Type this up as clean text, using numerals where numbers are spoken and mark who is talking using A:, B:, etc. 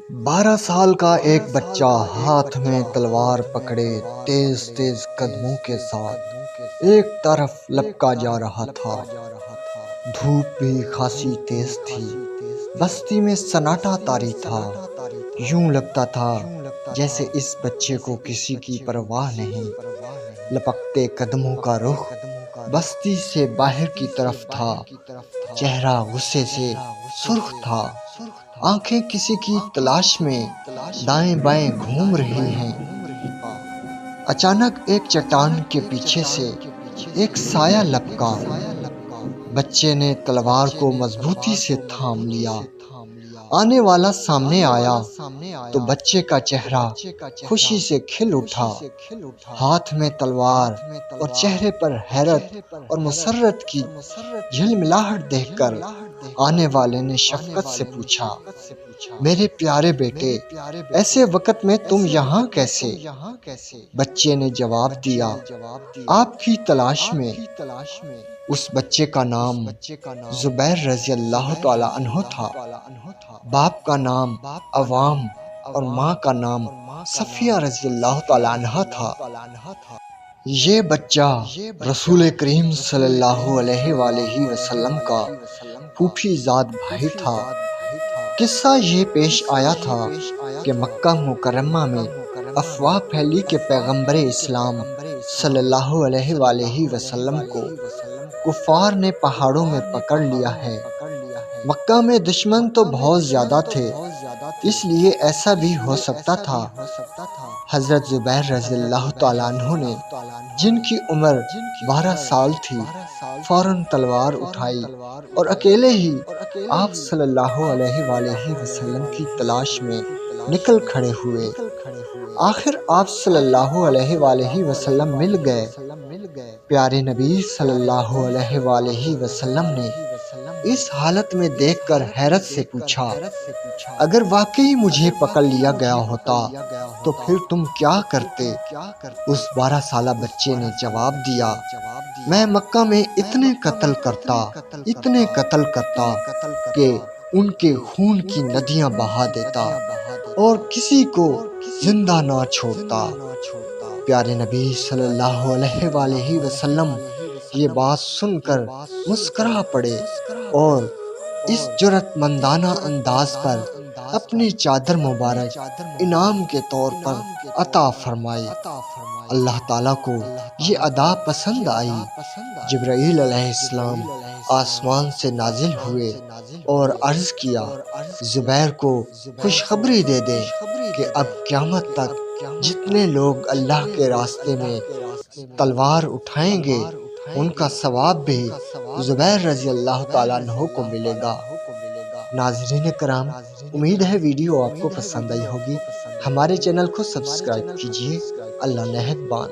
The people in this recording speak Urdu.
A: 12 سال کا ایک بچہ ہاتھ میں تلوار پکڑے تیز تیز قدموں کے ساتھ ایک طرف لپکا جا رہا تھا۔ دھوپ بھی خاصی تیز تھی، بستی میں سناٹا طاری تھا۔ یوں لگتا تھا جیسے اس بچے کو کسی کی پرواہ نہیں۔ لپکتے قدموں کا رخ بستی سے باہر کی طرف تھا، چہرہ غصے سے سرخ تھا، آنکھیں کسی کی تلاش میں دائیں بائیں گھوم رہی ہیں۔ اچانک ایک چٹان کے پیچھے سے ایک سایہ لپکا۔ بچے نے تلوار کو مضبوطی سے تھام لیا۔ آنے والا سامنے آیا تو بچے کا چہرہ خوشی سے کھل اٹھا۔ ہاتھ میں تلوار اور چہرے پر حیرت اور مسرت کی جھلملاہٹ دیکھ کر آنے والے نے شفقت سے پوچھا، میرے پیارے بیٹے، ایسے وقت میں تم یہاں کیسے؟ بچے نے جواب دیا، آپ کی تلاش میں۔ اس بچے کا نام زبیر رضی اللہ تعالیٰ عنہ تھا۔ باپ کا نام عوام اور ماں کا نام صفیہ رضی اللہ تعالیٰ عنہ تھا۔ یہ بچہ رسول کریم صلی اللہ علیہ وآلہ وسلم کا پھوپھی زاد بھائی تھا۔ قصہ یہ پیش آیا تھا کہ مکہ مکرمہ میں افواہ پھیلی کہ پیغمبر اسلام صلی اللہ علیہ وآلہ وسلم کو کفار نے پہاڑوں میں پکڑ لیا ہے۔ مکہ میں دشمن تو بہت زیادہ تھے، اس لیے ایسا بھی ہو سکتا تھا حضرت زبیر رضی اللہ تعالیٰ عنہ نے، جن کی عمر 12 سال تھی، فوراً تلوار اٹھائی اور اکیلے ہی آپ صلی اللہ علیہ وآلہ وسلم کی تلاش میں نکل کھڑے ہوئے۔ آخر آپ صلی اللہ علیہ وآلہ وسلم مل گئے۔ پیارے نبی صلی اللہ علیہ وآلہ وسلم نے اس حالت میں دیکھ کر حیرت سے پوچھا، اگر واقعی مجھے پکڑ لیا گیا ہوتا تو پھر تم کیا کرتے؟ اس 12 سالہ بچے نے جواب دیا، میں مکہ میں اتنے قتل کرتا کہ ان کے خون کی ندیاں بہا دیتا اور کسی کو زندہ نہ چھوڑتا۔ پیارے نبی صلی اللہ علیہ وآلہ وسلم یہ بات سن کر مسکرا پڑے اور اس جرأت مندانہ انداز پر اپنی چادر مبارک انعام کے طور پر عطا فرمائی۔ اللہ تعالیٰ کو یہ ادا پسند آئی۔ جبرائیل علیہ السلام آسمان سے نازل ہوئے اور عرض کیا، زبیر کو خوشخبری دے دے کہ اب قیامت تک جتنے لوگ اللہ کے راستے میں تلوار اٹھائیں گے، ان کا ثواب بھی زبیر رضی اللہ تعالیٰ عنہ کو ملے گا۔ ناظرین کرام، امید ہے ویڈیو آپ کو پسند آئی ہوگی۔ ہمارے چینل کو سبسکرائب کیجیے۔ اللہ نگہبان۔